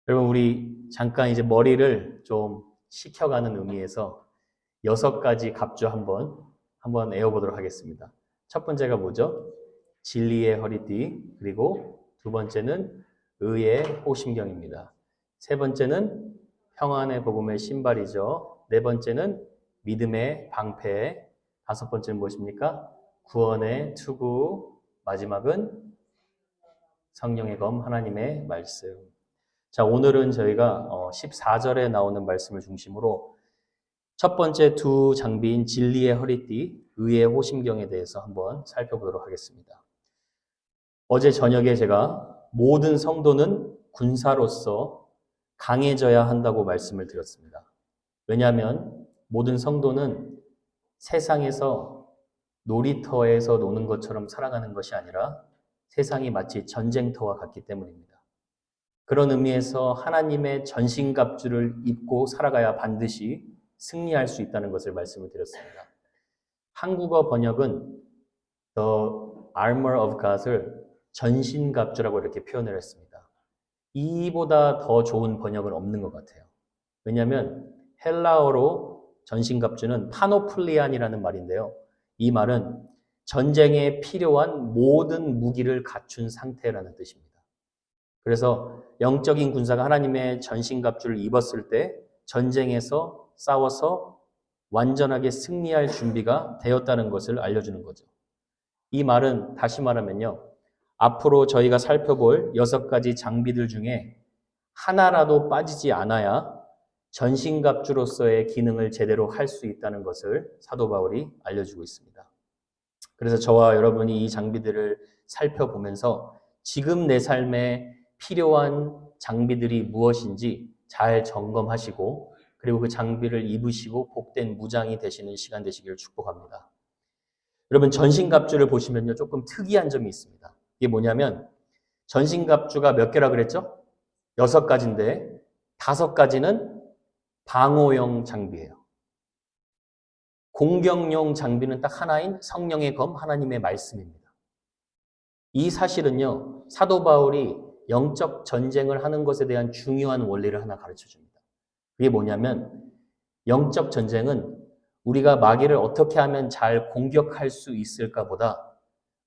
여러분, 우리 잠깐 이제 머리를 좀 식혀가는 의미에서 6가지 갑주 한번 외워보도록 하겠습니다. 첫 번째가 뭐죠? 진리의 허리띠. 그리고 두 번째는 의의 호심경입니다. 세 번째는 평안의 복음의 신발이죠. 네 번째는 믿음의 방패. 다섯 번째는 무엇입니까? 구원의 투구. 마지막은 성령의 검, 하나님의 말씀. 자, 오늘은 저희가 14절에 나오는 말씀을 중심으로 첫 번째 두 장비인 진리의 허리띠, 의의 호심경에 대해서 한번 살펴보도록 하겠습니다. 어제 저녁에 제가 모든 성도는 군사로서 강해져야 한다고 말씀을 드렸습니다. 왜냐하면 모든 성도는 세상에서 놀이터에서 노는 것처럼 살아가는 것이 아니라 세상이 마치 전쟁터와 같기 때문입니다. 그런 의미에서 하나님의 전신갑주를 입고 살아가야 반드시 승리할 수 있다는 것을 말씀을 드렸습니다. 한국어 번역은 The Armor of God을 전신갑주라고 이렇게 표현을 했습니다. 이보다 더 좋은 번역은 없는 것 같아요. 왜냐하면 헬라어로 전신갑주는 파노플리안이라는 말인데요. 이 말은 전쟁에 필요한 모든 무기를 갖춘 상태라는 뜻입니다. 그래서 영적인 군사가 하나님의 전신갑주를 입었을 때 전쟁에서 싸워서 완전하게 승리할 준비가 되었다는 것을 알려주는 거죠. 이 말은 다시 말하면요. 앞으로 저희가 살펴볼 6가지 장비들 중에 하나라도 빠지지 않아야 전신갑주로서의 기능을 제대로 할 수 있다는 것을 사도 바울이 알려주고 있습니다. 그래서 저와 여러분이 이 장비들을 살펴보면서 지금 내 삶에 필요한 장비들이 무엇인지 잘 점검하시고 그리고 그 장비를 입으시고 복된 무장이 되시는 시간 되시기를 축복합니다. 여러분, 전신갑주를 보시면요, 조금 특이한 점이 있습니다. 이게 뭐냐면 전신갑주가 몇 개라 그랬죠? 6가지인데 5가지는 방어용 장비예요. 공격용 장비는 딱 하나인 성령의 검, 하나님의 말씀입니다. 이 사실은요, 사도 바울이 영적 전쟁을 하는 것에 대한 중요한 원리를 하나 가르쳐 줍니다. 그게 뭐냐면 영적 전쟁은 우리가 마귀를 어떻게 하면 잘 공격할 수 있을까 보다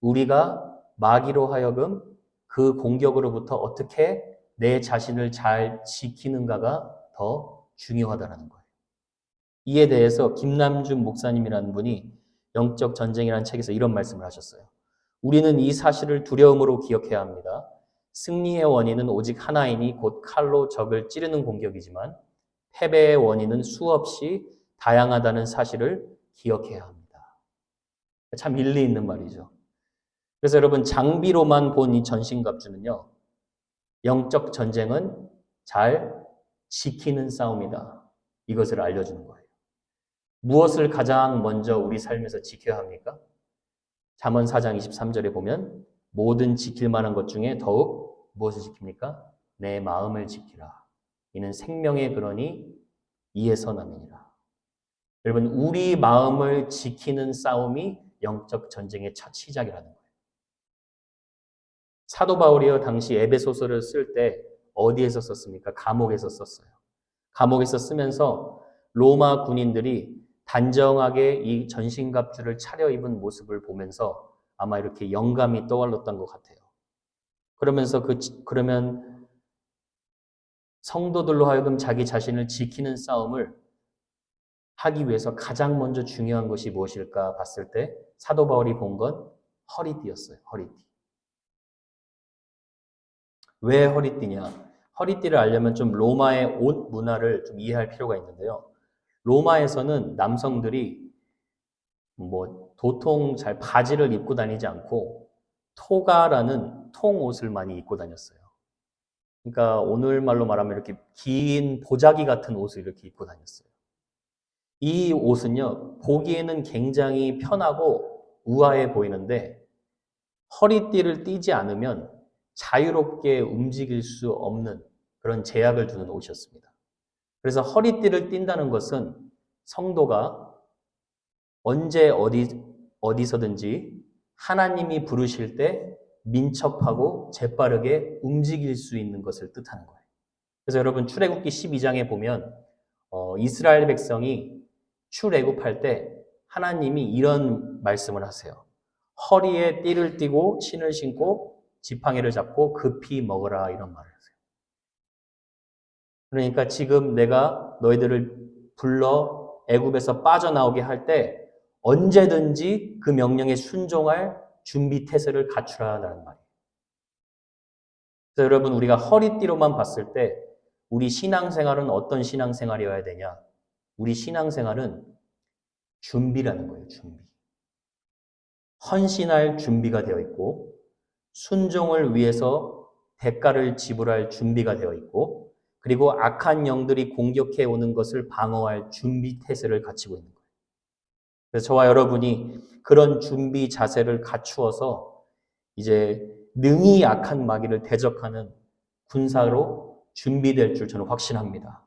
우리가 마귀로 하여금 그 공격으로부터 어떻게 내 자신을 잘 지키는가가 더 중요하다는 거예요. 이에 대해서 김남준 목사님이라는 분이 영적 전쟁이라는 책에서 이런 말씀을 하셨어요. 우리는 이 사실을 두려움으로 기억해야 합니다. 승리의 원인은 오직 하나이니 곧 칼로 적을 찌르는 공격이지만 패배의 원인은 수없이 다양하다는 사실을 기억해야 합니다. 참 일리 있는 말이죠. 그래서 여러분, 장비로만 본 이 전신갑주는요, 영적 전쟁은 잘 지키는 싸움이다. 이것을 알려주는 거예요. 무엇을 가장 먼저 우리 삶에서 지켜야 합니까? 잠언 4장 23절에 보면 모든 지킬 만한 것 중에 더욱 무엇을 지킵니까? 내 마음을 지키라. 이는 생명의 근원이 이에서 남이니라. 여러분, 우리 마음을 지키는 싸움이 영적 전쟁의 첫 시작이라는 거예요. 사도 바울이요, 당시 에베소서를 쓸 때 어디에서 썼습니까? 감옥에서 썼어요. 감옥에서 쓰면서 로마 군인들이 단정하게 이 전신갑주를 차려입은 모습을 보면서 아마 이렇게 영감이 떠올랐던 것 같아요. 그러면서 그러면 성도들로 하여금 자기 자신을 지키는 싸움을 하기 위해서 가장 먼저 중요한 것이 무엇일까 봤을 때 사도 바울이 본 건 허리띠였어요. 허리띠. 왜 허리띠냐? 허리띠를 알려면 좀 로마의 옷 문화를 좀 이해할 필요가 있는데요. 로마에서는 남성들이 도통 잘 바지를 입고 다니지 않고 토가라는 통옷을 많이 입고 다녔어요. 그러니까 오늘 말로 말하면 이렇게 긴 보자기 같은 옷을 이렇게 입고 다녔어요. 이 옷은요, 보기에는 굉장히 편하고 우아해 보이는데 허리띠를 띠지 않으면 자유롭게 움직일 수 없는 그런 제약을 두는 옷이었습니다. 그래서 허리띠를 띈다는 것은 성도가 언제 어디서든지 하나님이 부르실 때 민첩하고 재빠르게 움직일 수 있는 것을 뜻하는 거예요. 그래서 여러분 출애굽기 12장에 보면 이스라엘 백성이 출애굽할 때 하나님이 이런 말씀을 하세요. 허리에 띠를 띠고 신을 신고 지팡이를 잡고 급히 먹으라 이런 말을 하세요. 그러니까 지금 내가 너희들을 불러 애굽에서 빠져나오게 할 때 언제든지 그 명령에 순종할 준비 태세를 갖추라라는 말이에요. 그래서 여러분 우리가 허리띠로만 봤을 때 우리 신앙생활은 어떤 신앙생활이어야 되냐? 우리 신앙생활은 준비라는 거예요. 준비. 헌신할 준비가 되어 있고 순종을 위해서 대가를 지불할 준비가 되어 있고 그리고 악한 영들이 공격해 오는 것을 방어할 준비 태세를 갖추고 있는 거예요. 그래서 저와 여러분이 그런 준비 자세를 갖추어서 이제 능히 악한 마귀를 대적하는 군사로 준비될 줄 저는 확신합니다.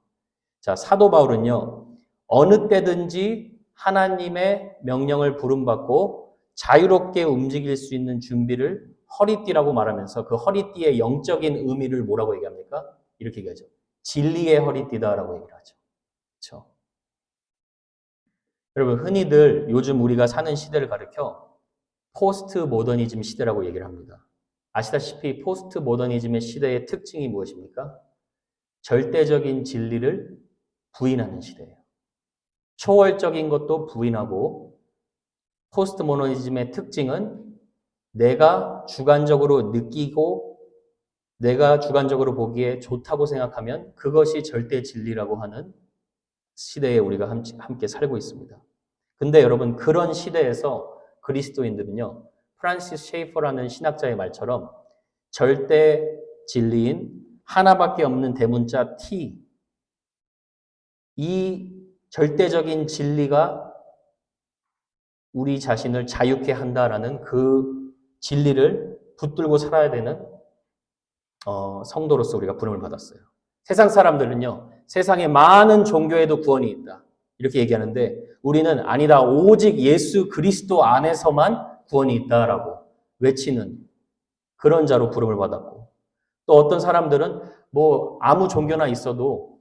자, 사도 바울은요, 어느 때든지 하나님의 명령을 부름받고 자유롭게 움직일 수 있는 준비를 허리띠라고 말하면서 그 허리띠의 영적인 의미를 뭐라고 얘기합니까? 이렇게 얘기하죠. 진리의 허리띠다라고 얘기를 하죠. 그렇죠? 여러분, 흔히들 요즘 우리가 사는 시대를 가리켜 포스트 모더니즘 시대라고 얘기를 합니다. 아시다시피 포스트 모더니즘의 시대의 특징이 무엇입니까? 절대적인 진리를 부인하는 시대예요. 초월적인 것도 부인하고 포스트 모더니즘의 특징은 내가 주관적으로 느끼고 내가 주관적으로 보기에 좋다고 생각하면 그것이 절대 진리라고 하는 시대에 우리가 함께 살고 있습니다. 근데 여러분 그런 시대에서 그리스도인들은요. 프란시스 셰이퍼라는 신학자의 말처럼 절대 진리인 하나밖에 없는 대문자 T 이 절대적인 진리가 우리 자신을 자유케 한다라는 그 진리를 붙들고 살아야 되는 성도로서 우리가 부름을 받았어요. 세상 사람들은요. 세상에 많은 종교에도 구원이 있다. 이렇게 얘기하는데 우리는 아니다. 오직 예수 그리스도 안에서만 구원이 있다라고 외치는 그런 자로 부름을 받았고 또 어떤 사람들은 뭐 아무 종교나 있어도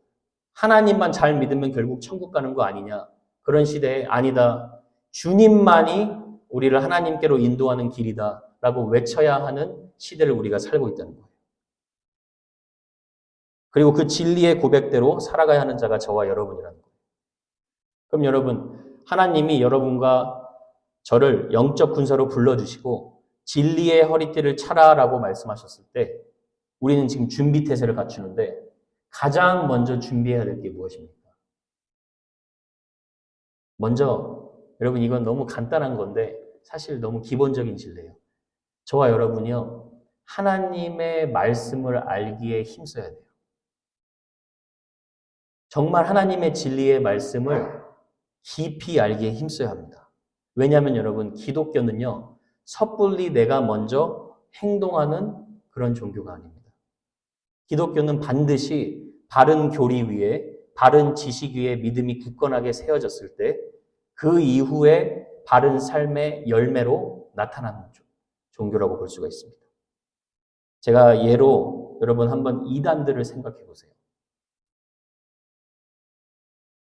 하나님만 잘 믿으면 결국 천국 가는 거 아니냐. 그런 시대에 아니다. 주님만이 우리를 하나님께로 인도하는 길이다라고 외쳐야 하는 시대를 우리가 살고 있다는 거예요. 그리고 그 진리의 고백대로 살아가야 하는 자가 저와 여러분이라는 거예요. 그럼 여러분, 하나님이 여러분과 저를 영적 군사로 불러주시고 진리의 허리띠를 차라라고 말씀하셨을 때 우리는 지금 준비 태세를 갖추는데 가장 먼저 준비해야 될 게 무엇입니까? 먼저 여러분 이건 너무 간단한 건데 사실 너무 기본적인 진리예요. 저와 여러분이요. 하나님의 말씀을 알기에 힘써야 돼요. 정말 하나님의 진리의 말씀을 깊이 알기에 힘써야 합니다. 왜냐하면 여러분 기독교는요. 섣불리 내가 먼저 행동하는 그런 종교가 아닙니다. 기독교는 반드시 바른 교리 위에 바른 지식 위에 믿음이 굳건하게 세워졌을 때 그 이후에 바른 삶의 열매로 나타나는 종교라고 볼 수가 있습니다. 제가 예로 여러분 한번 이단들을 생각해 보세요.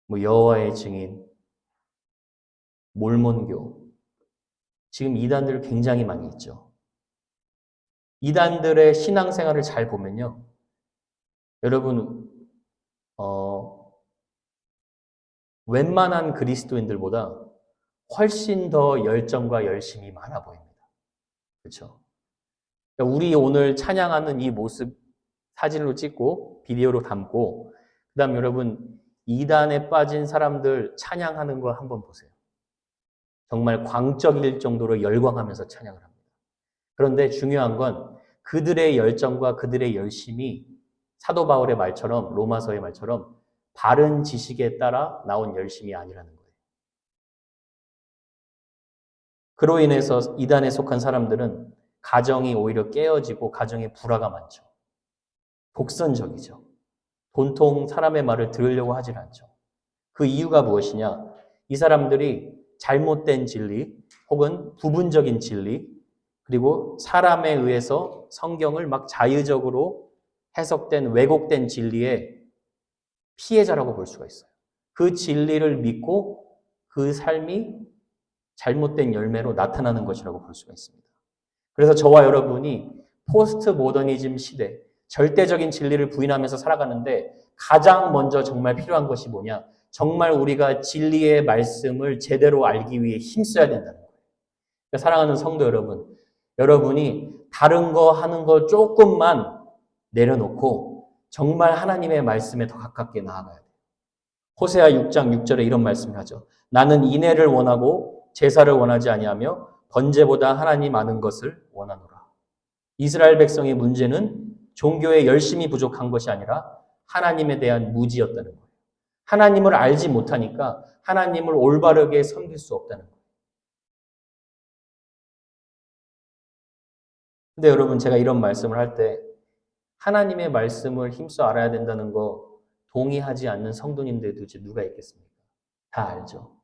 뭐 여호와의 증인, 몰몬교, 지금 이단들 굉장히 많이 있죠. 이단들의 신앙생활을 잘 보면요. 여러분 웬만한 그리스도인들보다 훨씬 더 열정과 열심이 많아 보입니다. 그렇죠? 그러니까 우리 오늘 찬양하는 이 모습 사진으로 찍고 비디오로 담고 그다음 여러분 이단에 빠진 사람들 찬양하는 거 한번 보세요. 정말 광적일 정도로 열광하면서 찬양을 합니다. 그런데 중요한 건 그들의 열정과 그들의 열심이 사도 바울의 말처럼 로마서의 말처럼 바른 지식에 따라 나온 열심이 아니라는 거예요. 그로 인해서 이단에 속한 사람들은 가정이 오히려 깨어지고 가정에 불화가 많죠. 독선적이죠. 도통 사람의 말을 들으려고 하질 않죠. 그 이유가 무엇이냐? 이 사람들이 잘못된 진리 혹은 부분적인 진리 그리고 사람에 의해서 성경을 막 자의적으로 해석된 왜곡된 진리의 피해자라고 볼 수가 있어요. 그 진리를 믿고 그 삶이 잘못된 열매로 나타나는 것이라고 볼 수가 있습니다. 그래서 저와 여러분이 포스트 모더니즘 시대, 절대적인 진리를 부인하면서 살아가는데 가장 먼저 정말 필요한 것이 뭐냐? 정말 우리가 진리의 말씀을 제대로 알기 위해 힘써야 된다는 거예요. 그러니까 사랑하는 성도 여러분, 여러분이 다른 거 하는 거 조금만 내려놓고 정말 하나님의 말씀에 더 가깝게 나아가야 돼요. 호세아 6장 6절에 이런 말씀을 하죠. 나는 인애를 원하고 제사를 원하지 아니하며 번제보다 하나님 아는 것을 원하노라. 이스라엘 백성의 문제는 종교에 열심히 부족한 것이 아니라 하나님에 대한 무지였다는 거예요. 하나님을 알지 못하니까 하나님을 올바르게 섬길 수 없다는 거예요. 근데 여러분, 제가 이런 말씀을 할 때 하나님의 말씀을 힘써 알아야 된다는 거 동의하지 않는 성도님들 도대체 누가 있겠습니까? 다 알죠.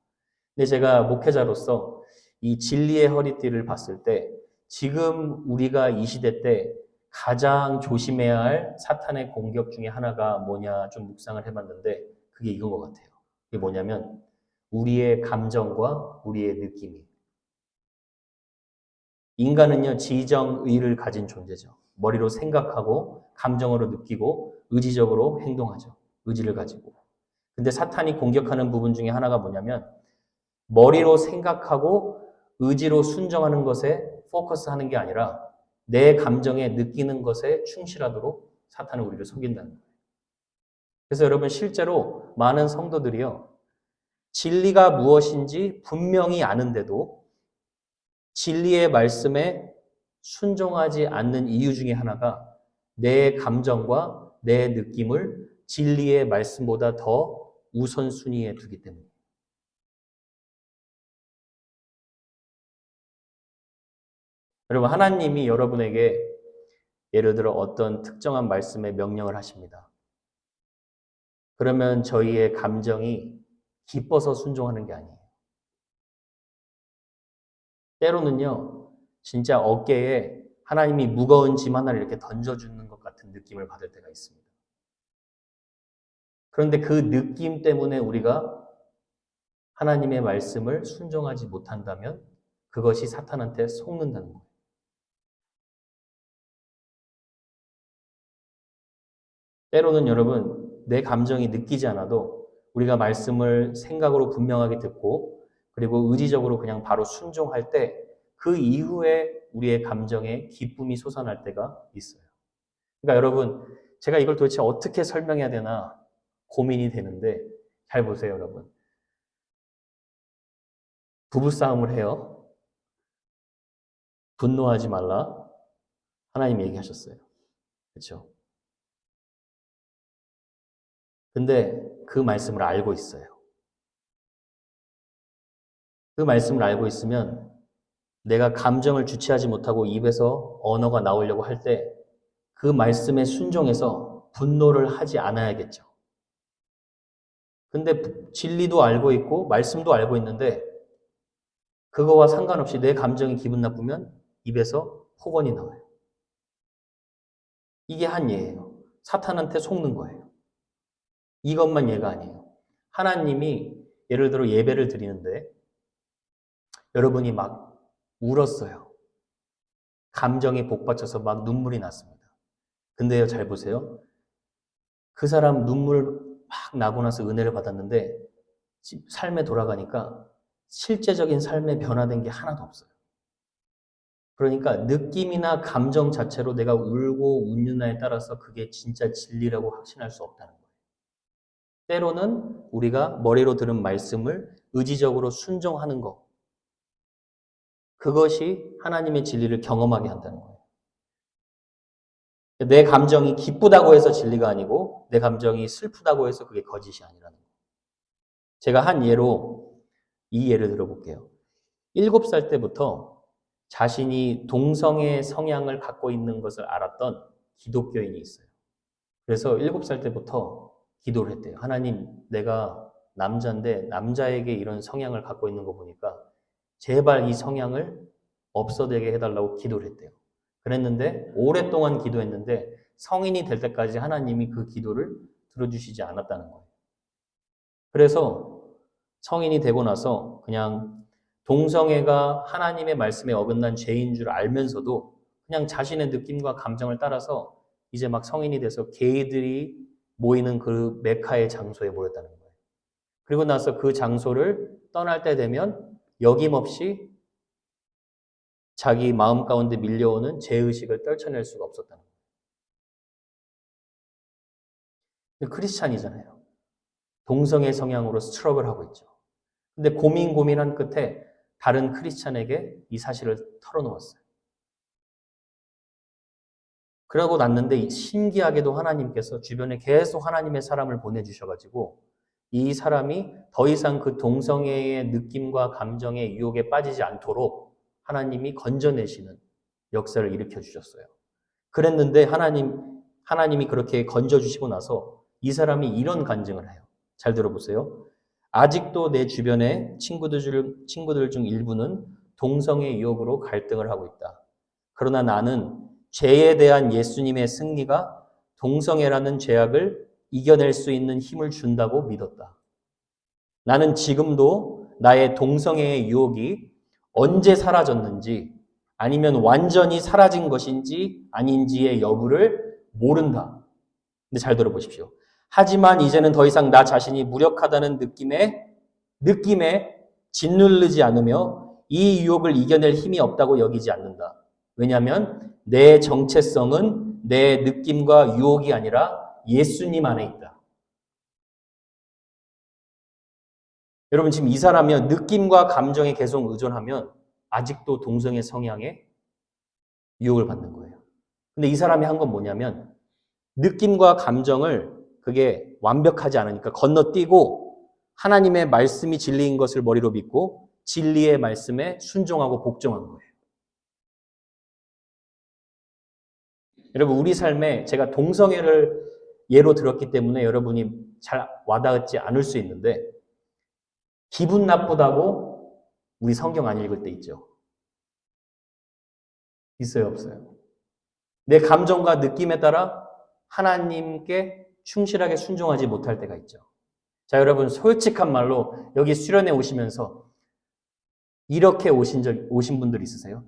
근데 제가 목회자로서 이 진리의 허리띠를 봤을 때 지금 우리가 이 시대 때 가장 조심해야 할 사탄의 공격 중에 하나가 뭐냐 좀 묵상을 해봤는데 그게 이건 것 같아요. 그게 뭐냐면 우리의 감정과 우리의 느낌이. 인간은요, 지정의를 가진 존재죠. 머리로 생각하고 감정으로 느끼고 의지적으로 행동하죠. 의지를 가지고. 근데 사탄이 공격하는 부분 중에 하나가 뭐냐면 머리로 생각하고 의지로 순종하는 것에 포커스하는 게 아니라 내 감정에 느끼는 것에 충실하도록 사탄은 우리를 속인다는 거예요. 그래서 여러분 실제로 많은 성도들이요. 진리가 무엇인지 분명히 아는데도 진리의 말씀에 순종하지 않는 이유 중에 하나가 내 감정과 내 느낌을 진리의 말씀보다 더 우선순위에 두기 때문이에요. 여러분, 하나님이 여러분에게 예를 들어 어떤 특정한 말씀에 명령을 하십니다. 그러면 저희의 감정이 기뻐서 순종하는 게 아니에요. 때로는요, 진짜 어깨에 하나님이 무거운 짐 하나를 이렇게 던져주는 것 같은 느낌을 받을 때가 있습니다. 그런데 그 느낌 때문에 우리가 하나님의 말씀을 순종하지 못한다면 그것이 사탄한테 속는다는 거예요. 때로는 여러분, 내 감정이 느끼지 않아도 우리가 말씀을 생각으로 분명하게 듣고 그리고 의지적으로 그냥 바로 순종할 때 그 이후에 우리의 감정에 기쁨이 솟아날 때가 있어요. 그러니까 여러분, 제가 이걸 도대체 어떻게 설명해야 되나 고민이 되는데 잘 보세요, 여러분. 부부싸움을 해요. 분노하지 말라. 하나님 얘기하셨어요. 그렇죠? 근데 그 말씀을 알고 있어요. 그 말씀을 알고 있으면 내가 감정을 주체하지 못하고 입에서 언어가 나오려고 할 때 그 말씀에 순종해서 분노를 하지 않아야겠죠. 근데 진리도 알고 있고 말씀도 알고 있는데 그거와 상관없이 내 감정이 기분 나쁘면 입에서 폭언이 나와요. 이게 한 예예요. 사탄한테 속는 거예요. 이것만 예가 아니에요. 하나님이 예를 들어 예배를 드리는데 여러분이 막 울었어요. 감정이 복받쳐서 막 눈물이 났습니다. 근데요, 잘 보세요. 그 사람 눈물 막 나고 나서 은혜를 받았는데 삶에 돌아가니까 실제적인 삶에 변화된 게 하나도 없어요. 그러니까 느낌이나 감정 자체로 내가 울고 웃느냐에 따라서 그게 진짜 진리라고 확신할 수 없다는 거예요. 때로는 우리가 머리로 들은 말씀을 의지적으로 순종하는 것, 그것이 하나님의 진리를 경험하게 한다는 거예요. 내 감정이 기쁘다고 해서 진리가 아니고 내 감정이 슬프다고 해서 그게 거짓이 아니라는 거예요. 제가 한 예로 이 예를 들어볼게요. 7살 때부터 자신이 동성애 성향을 갖고 있는 것을 알았던 기독교인이 있어요. 그래서 7살 때부터 기도를 했대요. 하나님, 내가 남자인데 남자에게 이런 성향을 갖고 있는 거 보니까 제발 이 성향을 없어지게 해달라고 기도를 했대요. 그랬는데 오랫동안 기도했는데 성인이 될 때까지 하나님이 그 기도를 들어주시지 않았다는 거예요. 그래서 성인이 되고 나서 그냥 동성애가 하나님의 말씀에 어긋난 죄인 줄 알면서도 그냥 자신의 느낌과 감정을 따라서 이제 막 성인이 돼서 게이들이 모이는 그 메카의 장소에 모였다는 거예요. 그리고 나서 그 장소를 떠날 때 되면 여김없이 자기 마음 가운데 밀려오는 죄의식을 떨쳐낼 수가 없었다는 거예요. 크리스찬이잖아요. 동성애 성향으로 스트럭을 하고 있죠. 근데 고민한 끝에 다른 크리스찬에게 이 사실을 털어놓았어요. 그러고 났는데 신기하게도 하나님께서 주변에 계속 하나님의 사람을 보내주셔가지고 이 사람이 더 이상 그 동성애의 느낌과 감정의 유혹에 빠지지 않도록 하나님이 건져내시는 역사를 일으켜 주셨어요. 그랬는데 하나님이 그렇게 건져주시고 나서 이 사람이 이런 간증을 해요. 잘 들어보세요. 아직도 내 주변의 친구들 중 일부는 동성애 유혹으로 갈등을 하고 있다. 그러나 나는 죄에 대한 예수님의 승리가 동성애라는 죄악을 이겨낼 수 있는 힘을 준다고 믿었다. 나는 지금도 나의 동성애의 유혹이 언제 사라졌는지 아니면 완전히 사라진 것인지 아닌지의 여부를 모른다. 근데 잘 들어보십시오. 하지만 이제는 더 이상 나 자신이 무력하다는 느낌에 짓누르지 않으며 이 유혹을 이겨낼 힘이 없다고 여기지 않는다. 왜냐하면 내 정체성은 내 느낌과 유혹이 아니라 예수님 안에 있다. 여러분 지금 이 사람이 느낌과 감정에 계속 의존하면 아직도 동성애 성향에 유혹을 받는 거예요. 근데 이 사람이 한 건 뭐냐면 느낌과 감정을 그게 완벽하지 않으니까 건너뛰고 하나님의 말씀이 진리인 것을 머리로 믿고 진리의 말씀에 순종하고 복종한 거예요. 여러분 우리 삶에 제가 동성애를 예로 들었기 때문에 여러분이 잘 와닿지 않을 수 있는데 기분 나쁘다고 우리 성경 안 읽을 때 있죠. 있어요, 없어요? 내 감정과 느낌에 따라 하나님께 충실하게 순종하지 못할 때가 있죠. 자, 여러분 솔직한 말로 여기 수련회 오시면서 이렇게 오신 분들 있으세요?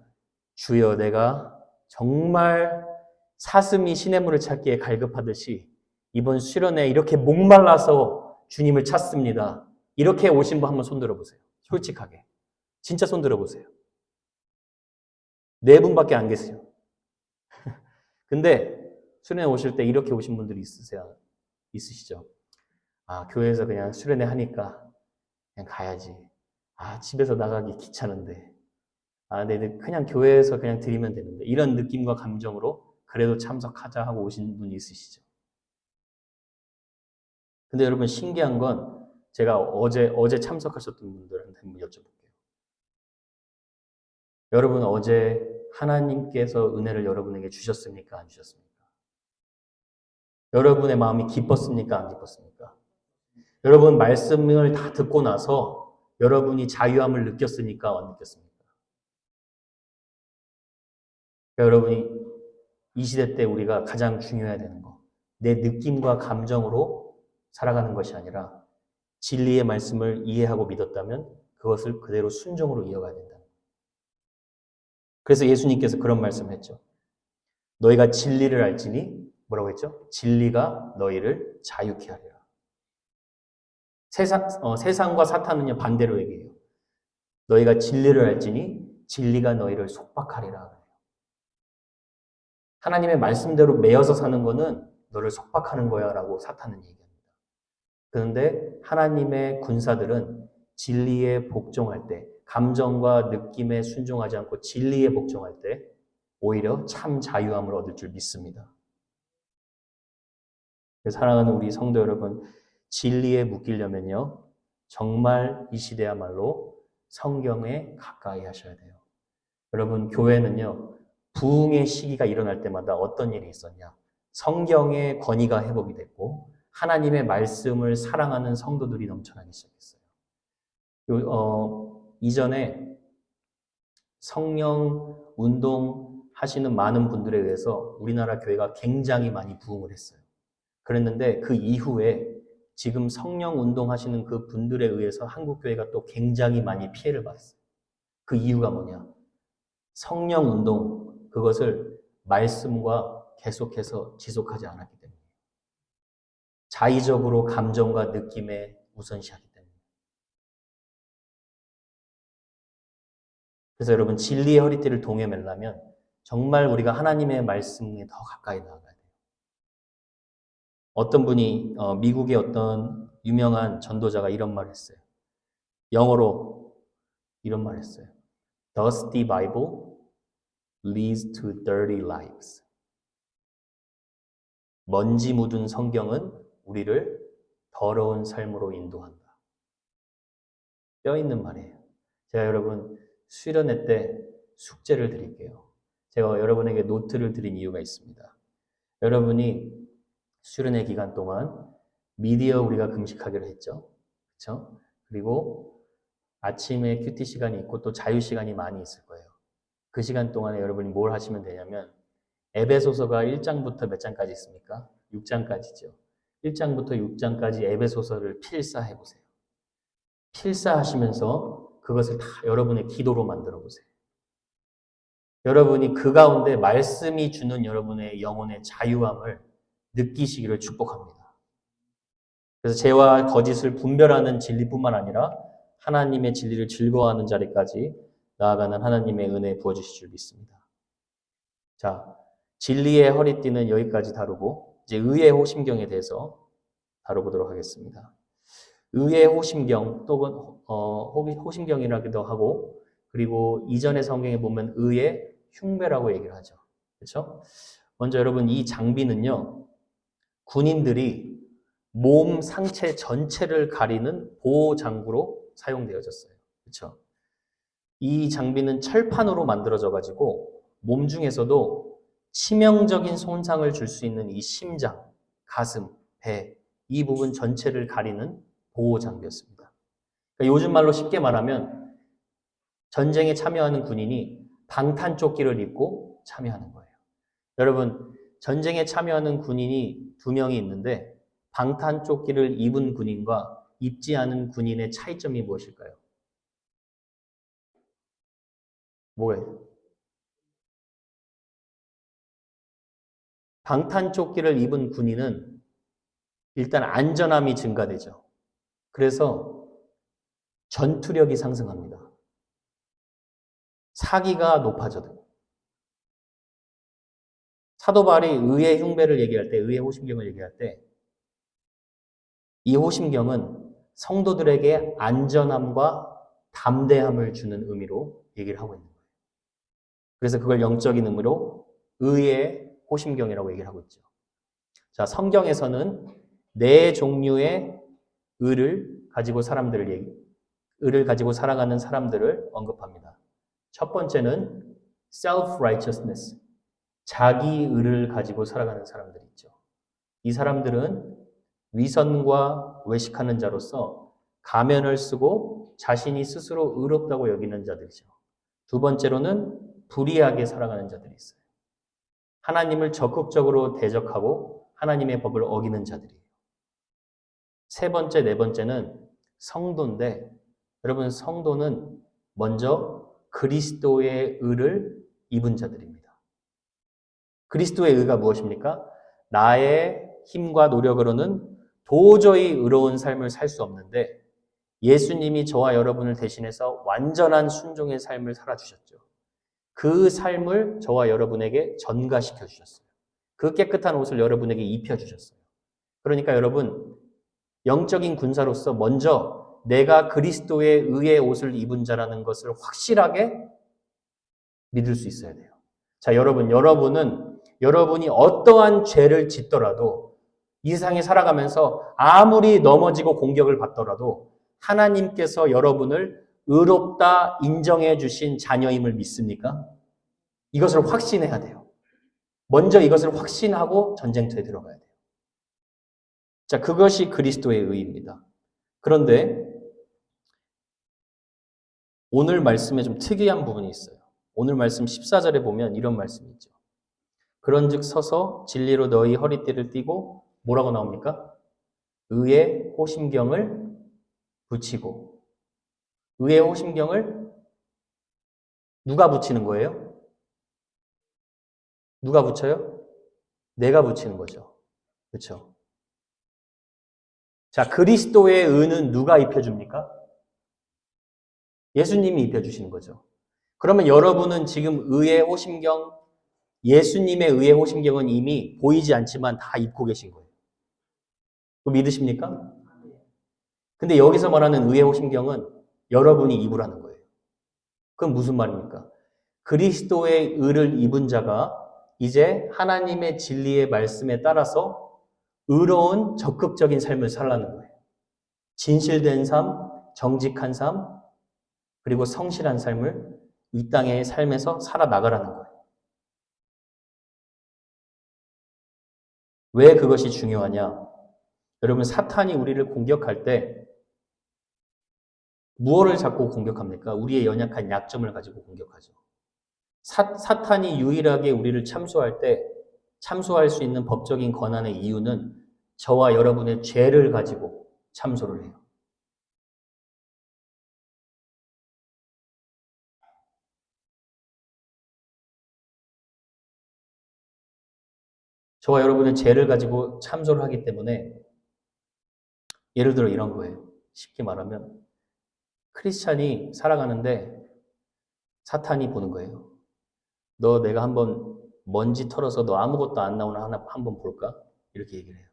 주여, 내가 정말 사슴이 시냇물을 찾기에 갈급하듯이 이번 수련회에 이렇게 목말라서 주님을 찾습니다. 이렇게 오신 분 한번 손 들어보세요. 솔직하게. 진짜 손 들어보세요. 4분밖에 안 계세요. 근데 수련회 오실 때 이렇게 오신 분들이 있으시죠? 아, 교회에서 그냥 수련회 하니까 그냥 가야지. 아, 집에서 나가기 귀찮은데. 아, 네, 그냥 교회에서 그냥 드리면 되는데. 이런 느낌과 감정으로 그래도 참석하자 하고 오신 분이 있으시죠? 근데 여러분 신기한 건 제가 어제 참석하셨던 분들한테 한번 여쭤볼게요. 여러분 어제 하나님께서 은혜를 여러분에게 주셨습니까? 안 주셨습니까? 여러분의 마음이 기뻤습니까? 안 기뻤습니까? 여러분 말씀을 다 듣고 나서 여러분이 자유함을 느꼈습니까? 안 느꼈습니까? 여러분이 이 시대 때 우리가 가장 중요해야 되는 거, 내 느낌과 감정으로 살아가는 것이 아니라 진리의 말씀을 이해하고 믿었다면 그것을 그대로 순종으로 이어가야 된다. 그래서 예수님께서 그런 말씀을 했죠. 너희가 진리를 알지니 뭐라고 했죠? 진리가 너희를 자유케 하리라. 세상과 사탄은요 반대로 얘기해요. 너희가 진리를 알지니 진리가 너희를 속박하리라. 하나님의 말씀대로 매여서 사는 거는 너를 속박하는 거야 라고 사탄은 얘기합니다. 그런데 하나님의 군사들은 진리에 복종할 때, 감정과 느낌에 순종하지 않고 진리에 복종할 때 오히려 참 자유함을 얻을 줄 믿습니다. 사랑하는 우리 성도 여러분, 진리에 묶이려면요, 정말 이 시대야말로 성경에 가까이 하셔야 돼요. 여러분, 교회는요, 부흥의 시기가 일어날 때마다 어떤 일이 있었냐? 성경의 권위가 회복이 됐고 하나님의 말씀을 사랑하는 성도들이 넘쳐나기 시작했어요. 이전에 성령 운동 하시는 많은 분들에 의해서 우리나라 교회가 굉장히 많이 부흥을 했어요. 그랬는데 그 이후에 지금 성령 운동하시는 그 분들에 의해서 한국 교회가 또 굉장히 많이 피해를 받았어요. 그 이유가 뭐냐? 성령 운동, 그것을 말씀과 계속해서 지속하지 않았기 때문에. 자의적으로 감정과 느낌에 우선시하기 때문에. 그래서 여러분, 진리의 허리띠를 동여매려면 정말 우리가 하나님의 말씀에 더 가까이 나아가야 돼요. 어떤 분이 미국의 어떤 유명한 전도자가 이런 말을 했어요. 영어로 이런 말을 했어요. Dusty Bible leads to dirty lives. 먼지 묻은 성경은 우리를 더러운 삶으로 인도한다. 뼈 있는 말이에요. 제가 여러분 수련회 때 숙제를 드릴게요. 제가 여러분에게 노트를 드린 이유가 있습니다. 여러분이 수련회 기간 동안 미디어 우리가 금식하기로 했죠. 그렇죠? 그리고 아침에 큐티 시간이 있고 또 자유 시간이 많이 있을 거예요. 그 시간 동안에 여러분이 뭘 하시면 되냐면 에베소서가 1장부터 몇 장까지 있습니까? 6장까지죠. 1장부터 6장까지 에베소서를 필사해 보세요. 필사하시면서 그것을 다 여러분의 기도로 만들어 보세요. 여러분이 그 가운데 말씀이 주는 여러분의 영혼의 자유함을 느끼시기를 축복합니다. 그래서 죄와 거짓을 분별하는 진리뿐만 아니라 하나님의 진리를 즐거워하는 자리까지 나아가는 하나님의 은혜 부어주실 줄 믿습니다. 자, 진리의 허리띠는 여기까지 다루고 이제 의의 호심경에 대해서 다뤄보도록 하겠습니다. 의의 호심경 또는 호심경이라기도 하고 그리고 이전의 성경에 보면 의의 흉배라고 얘기를 하죠. 그렇죠? 먼저 여러분 이 장비는요. 군인들이 몸 상체 전체를 가리는 보호 장구로 사용되어졌어요. 그렇죠? 이 장비는 철판으로 만들어져 가지고 몸 중에서도 치명적인 손상을 줄 수 있는 이 심장, 가슴, 배, 이 부분 전체를 가리는 보호 장비였습니다. 그러니까 요즘 말로 쉽게 말하면 전쟁에 참여하는 군인이 방탄조끼를 입고 참여하는 거예요. 여러분, 전쟁에 참여하는 군인이 2명이 있는데 방탄조끼를 입은 군인과 입지 않은 군인의 차이점이 무엇일까요? 뭐예요? 방탄조끼를 입은 군인은 일단 안전함이 증가되죠. 그래서 전투력이 상승합니다. 사기가 높아져요. 사도 바울이 의의 흉배를 얘기할 때, 의의 호심경을 얘기할 때, 이 호심경은 성도들에게 안전함과 담대함을 주는 의미로 얘기를 하고 있는 거예요. 그래서 그걸 영적인 의미로 의의 호심경이라고 얘기를 하고 있죠. 자, 성경에서는 4종류의 의를 가지고 의를 가지고 살아가는 사람들을 언급합니다. 첫 번째는 self-righteousness, 자기 의를 가지고 살아가는 사람들이 있죠. 이 사람들은 위선과 외식하는 자로서 가면을 쓰고 자신이 스스로 의롭다고 여기는 자들이죠. 두 번째로는 불의하게 살아가는 자들이 있어요. 하나님을 적극적으로 대적하고 하나님의 법을 어기는 자들이에요. 세 번째, 네 번째는 성도인데 여러분 성도는 먼저 그리스도의 의를 입은 자들입니다. 그리스도의 의가 무엇입니까? 나의 힘과 노력으로는 도저히 의로운 삶을 살 수 없는데 예수님이 저와 여러분을 대신해서 완전한 순종의 삶을 살아주셨죠. 그 삶을 저와 여러분에게 전가시켜 주셨어요. 그 깨끗한 옷을 여러분에게 입혀주셨어요. 그러니까 여러분 영적인 군사로서 먼저 내가 그리스도의 의의 옷을 입은 자라는 것을 확실하게 믿을 수 있어야 돼요. 자, 여러분은 여러분이 어떠한 죄를 짓더라도 이 세상에 살아가면서 아무리 넘어지고 공격을 받더라도 하나님께서 여러분을 의롭다 인정해 주신 자녀임을 믿습니까? 이것을 확신해야 돼요. 먼저 이것을 확신하고 전쟁터에 들어가야 돼요. 자, 그것이 그리스도의 의입니다. 그런데 오늘 말씀에 좀 특이한 부분이 있어요. 오늘 말씀 14절에 보면 이런 말씀이 있죠. 그런즉 서서 진리로 너희 허리띠를 띠고 뭐라고 나옵니까? 의의 호심경을 붙이고. 의의 호심경을 누가 붙이는 거예요? 누가 붙여요? 내가 붙이는 거죠. 그렇죠? 자, 그리스도의 의는 누가 입혀줍니까? 예수님이 입혀주시는 거죠. 그러면 여러분은 지금 의의 호심경, 예수님의 의의 호심경은 이미 보이지 않지만 다 입고 계신 거예요. 그거 믿으십니까? 근데 여기서 말하는 의의 호심경은 여러분이 입으라는 거예요. 그건 무슨 말입니까? 그리스도의 의를 입은 자가 이제 하나님의 진리의 말씀에 따라서 의로운 적극적인 삶을 살라는 거예요. 진실된 삶, 정직한 삶, 그리고 성실한 삶을 이 땅의 삶에서 살아나가라는 거예요. 왜 그것이 중요하냐? 여러분, 사탄이 우리를 공격할 때 무엇을 잡고 공격합니까? 우리의 연약한 약점을 가지고 공격하죠. 사탄이 유일하게 우리를 참소할 때 참소할 수 있는 법적인 권한의 이유는 저와 여러분의 죄를 가지고 참소를 해요. 저와 여러분의 죄를 가지고 참소를 하기 때문에 예를 들어 이런 거예요. 쉽게 말하면 크리스찬이 살아가는데 사탄이 보는 거예요. 너 내가 한번 먼지 털어서 너 아무것도 안 나오나 하나 한번 볼까? 이렇게 얘기를 해요.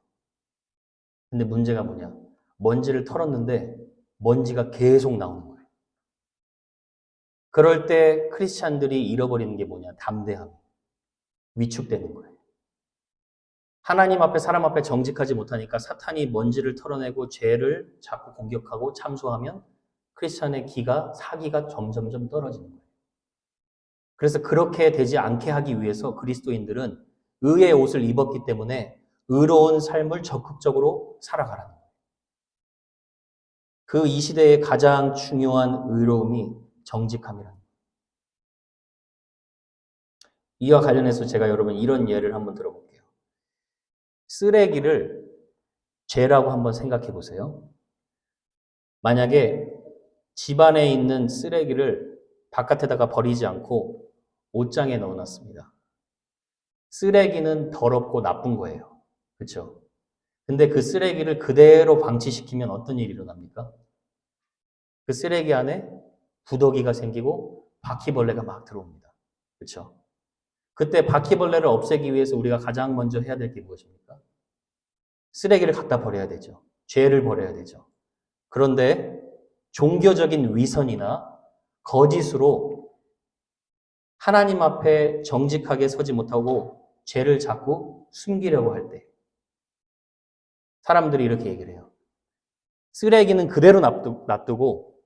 근데 문제가 뭐냐? 먼지를 털었는데 먼지가 계속 나오는 거예요. 그럴 때 크리스찬들이 잃어버리는 게 뭐냐? 담대함. 위축되는 거예요. 하나님 앞에 사람 앞에 정직하지 못하니까 사탄이 먼지를 털어내고 죄를 자꾸 공격하고 참소하면 크리스찬의 사기가 점점점 떨어지는 거예요. 그래서 그렇게 되지 않게 하기 위해서 그리스도인들은 의의 옷을 입었기 때문에 의로운 삶을 적극적으로 살아가라는 거예요. 그 이 시대의 가장 중요한 의로움이 정직함이라는 거예요. 이와 관련해서 제가 여러분 이런 예를 한번 들어볼게요. 쓰레기를 죄라고 한번 생각해 보세요. 만약에 집안에 있는 쓰레기를 바깥에다가 버리지 않고 옷장에 넣어놨습니다. 쓰레기는 더럽고 나쁜 거예요. 그렇죠? 근데 그 쓰레기를 그대로 방치시키면 어떤 일이 일어납니까? 그 쓰레기 안에 구더기가 생기고 바퀴벌레가 막 들어옵니다. 그렇죠? 그때 바퀴벌레를 없애기 위해서 우리가 가장 먼저 해야 될 게 무엇입니까? 쓰레기를 갖다 버려야 되죠. 죄를 버려야 되죠. 그런데 종교적인 위선이나 거짓으로 하나님 앞에 정직하게 서지 못하고 죄를 자꾸 숨기려고 할 때 사람들이 이렇게 얘기를 해요. 쓰레기는 그대로 놔두고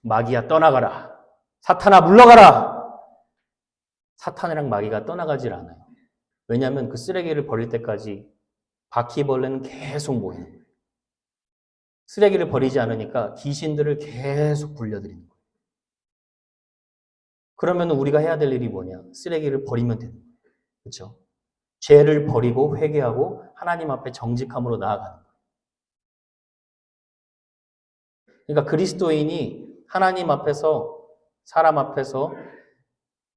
마귀야 떠나가라. 사탄아 물러가라. 사탄이랑 마귀가 떠나가질 않아요. 왜냐하면 그 쓰레기를 버릴 때까지 바퀴벌레는 계속 모이는 거예요. 쓰레기를 버리지 않으니까 귀신들을 계속 불려들이는 거예요. 그러면 우리가 해야 될 일이 뭐냐? 쓰레기를 버리면 되는 거예요. 그렇죠? 죄를 버리고 회개하고 하나님 앞에 정직함으로 나아가는 거예요. 그러니까 그리스도인이 하나님 앞에서 사람 앞에서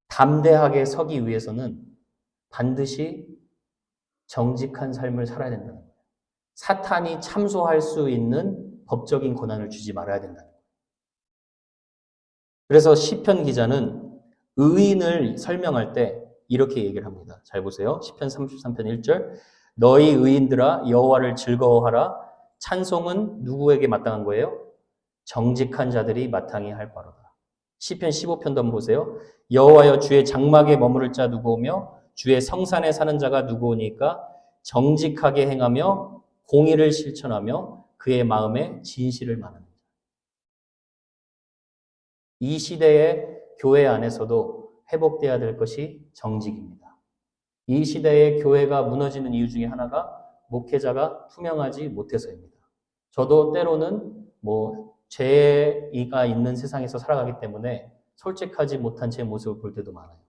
담대하게 서기 위해서는 반드시 정직한 삶을 살아야 된다는 거예요. 사탄이 참소할 수 있는 법적인 권한을 주지 말아야 된다는 거예요. 그래서 시편 기자는 의인을 설명할 때 이렇게 얘기를 합니다. 잘 보세요. 시편 33편 1절. 너희 의인들아 여호와를 즐거워하라. 찬송은 누구에게 마땅한 거예요? 정직한 자들이 마땅히 할 바로다. 시편 15편도 한번 보세요. 여호와여 주의 장막에 머무를 자 누구오며 주의 성산에 사는 자가 누구오니까 정직하게 행하며 공의를 실천하며 그의 마음에 진실을 말하는 자. 이 시대의 교회 안에서도 회복돼야 될 것이 정직입니다. 이 시대의 교회가 무너지는 이유 중에 하나가 목회자가 투명하지 못해서입니다. 저도 때로는 죄가 있는 세상에서 살아가기 때문에 솔직하지 못한 제 모습을 볼 때도 많아요.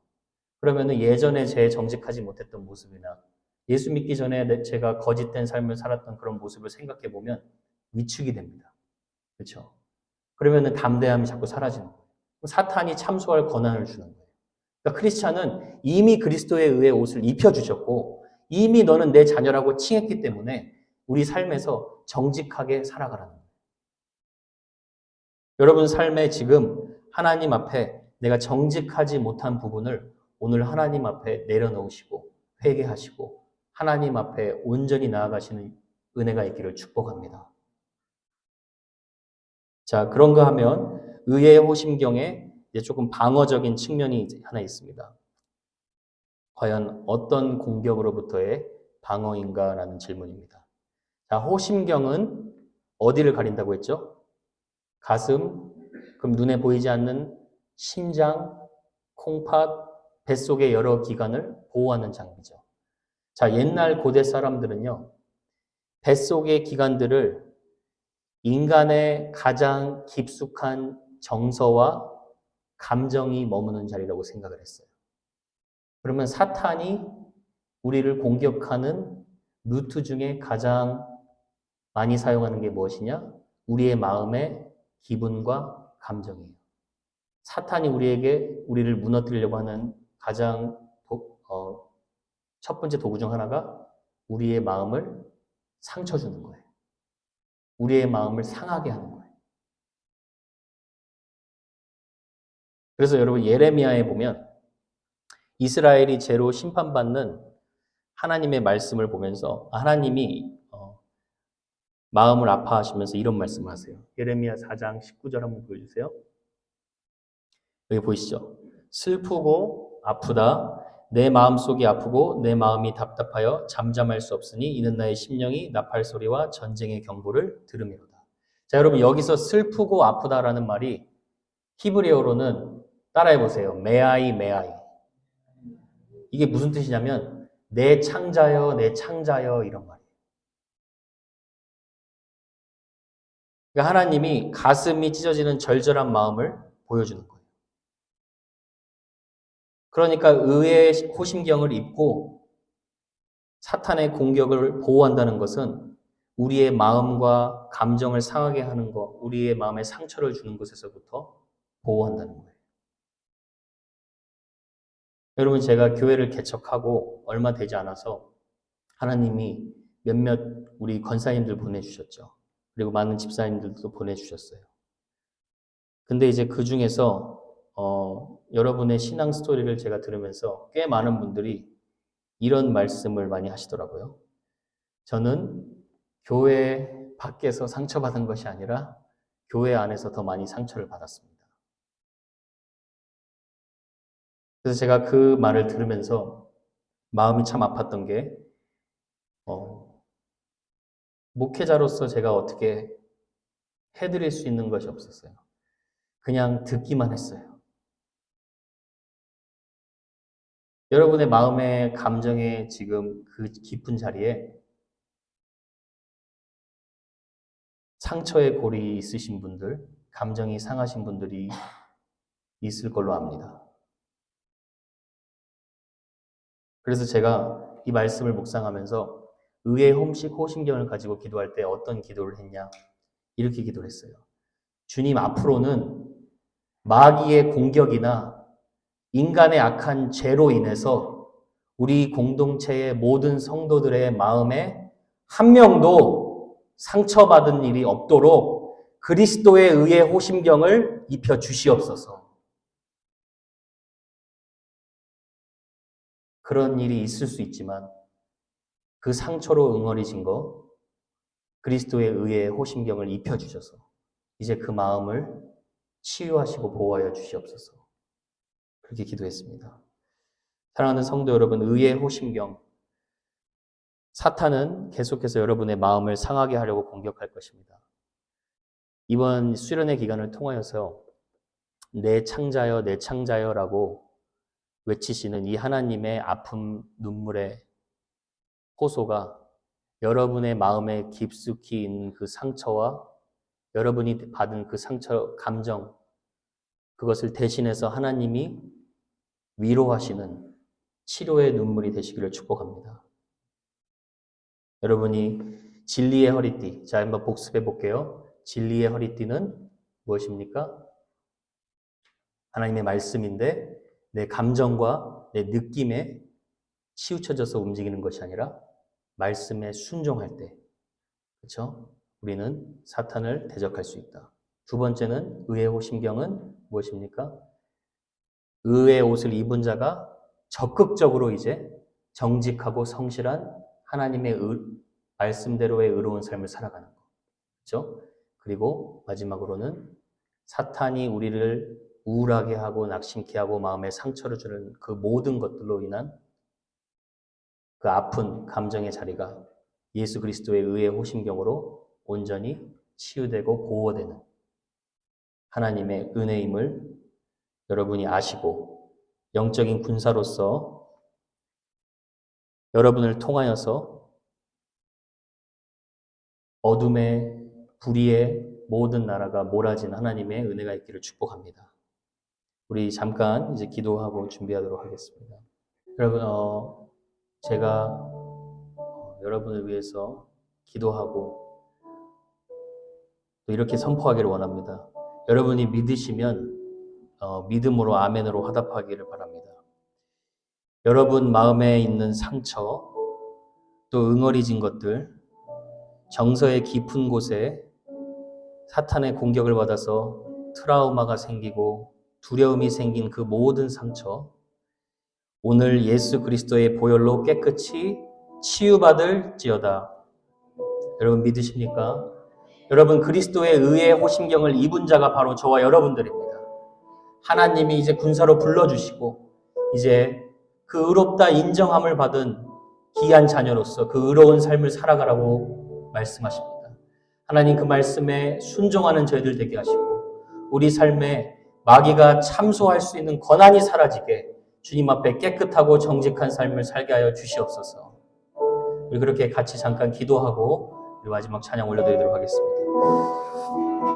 그러면은 예전에 제 정직하지 못했던 모습이나 예수 믿기 전에 제가 거짓된 삶을 살았던 그런 모습을 생각해 보면 위축이 됩니다. 그렇죠? 그러면은 담대함이 자꾸 사라지는 거예요. 사탄이 참소할 권한을 주는 거예요. 그러니까 크리스찬은 이미 그리스도에 의해 옷을 입혀주셨고 이미 너는 내 자녀라고 칭했기 때문에 우리 삶에서 정직하게 살아가라는 거예요. 여러분 삶에 지금 하나님 앞에 내가 정직하지 못한 부분을 오늘 하나님 앞에 내려놓으시고 회개하시고 하나님 앞에 온전히 나아가시는 은혜가 있기를 축복합니다. 자, 그런가 하면 의의 호심경에 이제 조금 방어적인 측면이 하나 있습니다. 과연 어떤 공격으로부터의 방어인가라는 질문입니다. 자, 호심경은 어디를 가린다고 했죠? 가슴, 그럼 눈에 보이지 않는 심장, 콩팥, 뱃속의 여러 기관을 보호하는 장비죠. 자, 옛날 고대 사람들은요, 뱃속의 기관들을 인간의 가장 깊숙한 정서와 감정이 머무는 자리라고 생각을 했어요. 그러면 사탄이 우리를 공격하는 루트 중에 가장 많이 사용하는 게 무엇이냐? 우리의 마음의 기분과 감정이에요. 사탄이 우리를 무너뜨리려고 하는 가장 첫 번째 도구 중 하나가 우리의 마음을 상처 주는 거예요. 우리의 마음을 상하게 하는 거예요. 그래서 여러분 예레미야에 보면 이스라엘이 죄로 심판받는 하나님의 말씀을 보면서 하나님이 마음을 아파하시면서 이런 말씀을 하세요. 예레미야 4장 19절 한번 보여주세요. 여기 보이시죠? 슬프고 아프다. 내 마음속이 아프고 내 마음이 답답하여 잠잠할 수 없으니 이는 나의 심령이 나팔 소리와 전쟁의 경보를 들으미로다. 자, 여러분 여기서 슬프고 아프다라는 말이 히브리어로는 따라해 보세요. 메아이 메아이. 이게 무슨 뜻이냐면 내 창자여 내 창자여 이런 말이에요. 그러니까 하나님이 가슴이 찢어지는 절절한 마음을 보여주는 거예요. 그러니까 의의 호심경을 입고 사탄의 공격을 보호한다는 것은 우리의 마음과 감정을 상하게 하는 것, 우리의 마음에 상처를 주는 것에서부터 보호한다는 거예요. 여러분 제가 교회를 개척하고 얼마 되지 않아서 하나님이 몇몇 우리 권사님들 보내주셨죠. 그리고 많은 집사님들도 보내주셨어요. 근데 이제 그 중에서 여러분의 신앙 스토리를 제가 들으면서 꽤 많은 분들이 이런 말씀을 많이 하시더라고요. 저는 교회 밖에서 상처받은 것이 아니라 교회 안에서 더 많이 상처를 받았습니다. 그래서 제가 그 말을 들으면서 마음이 참 아팠던 게 목회자로서 제가 어떻게 해드릴 수 있는 것이 없었어요. 그냥 듣기만 했어요. 여러분의 마음의 감정의 지금 그 깊은 자리에 상처의 골이 있으신 분들, 감정이 상하신 분들이 있을 걸로 압니다. 그래서 제가 이 말씀을 묵상하면서 의의 호심경을 가지고 기도할 때 어떤 기도를 했냐? 이렇게 기도를 했어요. 주님 앞으로는 마귀의 공격이나 인간의 악한 죄로 인해서 우리 공동체의 모든 성도들의 마음에 한 명도 상처받은 일이 없도록 그리스도의 의의 호심경을 입혀 주시옵소서. 그런 일이 있을 수 있지만 그 상처로 응어리진 거 그리스도의 의의 호심경을 입혀 주셔서 이제 그 마음을 치유하시고 보호하여 주시옵소서. 그렇게 기도했습니다. 사랑하는 성도 여러분, 의의 호심경. 사탄은 계속해서 여러분의 마음을 상하게 하려고 공격할 것입니다. 이번 수련회 기간을 통하여서 내 창자여, 내 창자여라고 외치시는 이 하나님의 아픔, 눈물의 호소가 여러분의 마음에 깊숙이 있는 그 상처와 여러분이 받은 그 상처, 감정, 그것을 대신해서 하나님이 위로하시는 치료의 눈물이 되시기를 축복합니다. 여러분이 진리의 허리띠, 자 한번 복습해 볼게요. 진리의 허리띠는 무엇입니까? 하나님의 말씀인데 내 감정과 내 느낌에 치우쳐져서 움직이는 것이 아니라 말씀에 순종할 때, 그렇죠? 우리는 사탄을 대적할 수 있다. 두 번째는 의의 호심경은 무엇입니까? 의의 옷을 입은 자가 적극적으로 이제 정직하고 성실한 하나님의 말씀대로의 의로운 삶을 살아가는 것. 그렇죠? 그리고 마지막으로는 사탄이 우리를 우울하게 하고 낙심케 하고 마음에 상처를 주는 그 모든 것들로 인한 그 아픈 감정의 자리가 예수 그리스도의 의의 호심경으로 온전히 치유되고 보호되는 하나님의 은혜임을 여러분이 아시고 영적인 군사로서 여러분을 통하여서 어둠의 불의의 모든 나라가 몰아진 하나님의 은혜가 있기를 축복합니다. 우리 잠깐 이제 기도하고 준비하도록 하겠습니다. 여러분, 제가 여러분을 위해서 기도하고 또 이렇게 선포하기를 원합니다. 여러분이 믿으시면 믿음으로 아멘으로 화답하기를 바랍니다. 여러분 마음에 있는 상처, 또 응어리진 것들, 정서의 깊은 곳에 사탄의 공격을 받아서 트라우마가 생기고 두려움이 생긴 그 모든 상처, 오늘 예수 그리스도의 보혈로 깨끗이 치유받을지어다. 여러분 믿으십니까? 여러분 그리스도의 의의 호심경을 입은 자가 바로 저와 여러분들입니다. 하나님이 이제 군사로 불러주시고 이제 그 의롭다 인정함을 받은 귀한 자녀로서 그 의로운 삶을 살아가라고 말씀하십니다. 하나님 그 말씀에 순종하는 저희들 되게 하시고 우리 삶에 마귀가 참소할 수 있는 권한이 사라지게 주님 앞에 깨끗하고 정직한 삶을 살게 하여 주시옵소서. 우리 그렇게 같이 잠깐 기도하고 우리 마지막 찬양 올려드리도록 하겠습니다.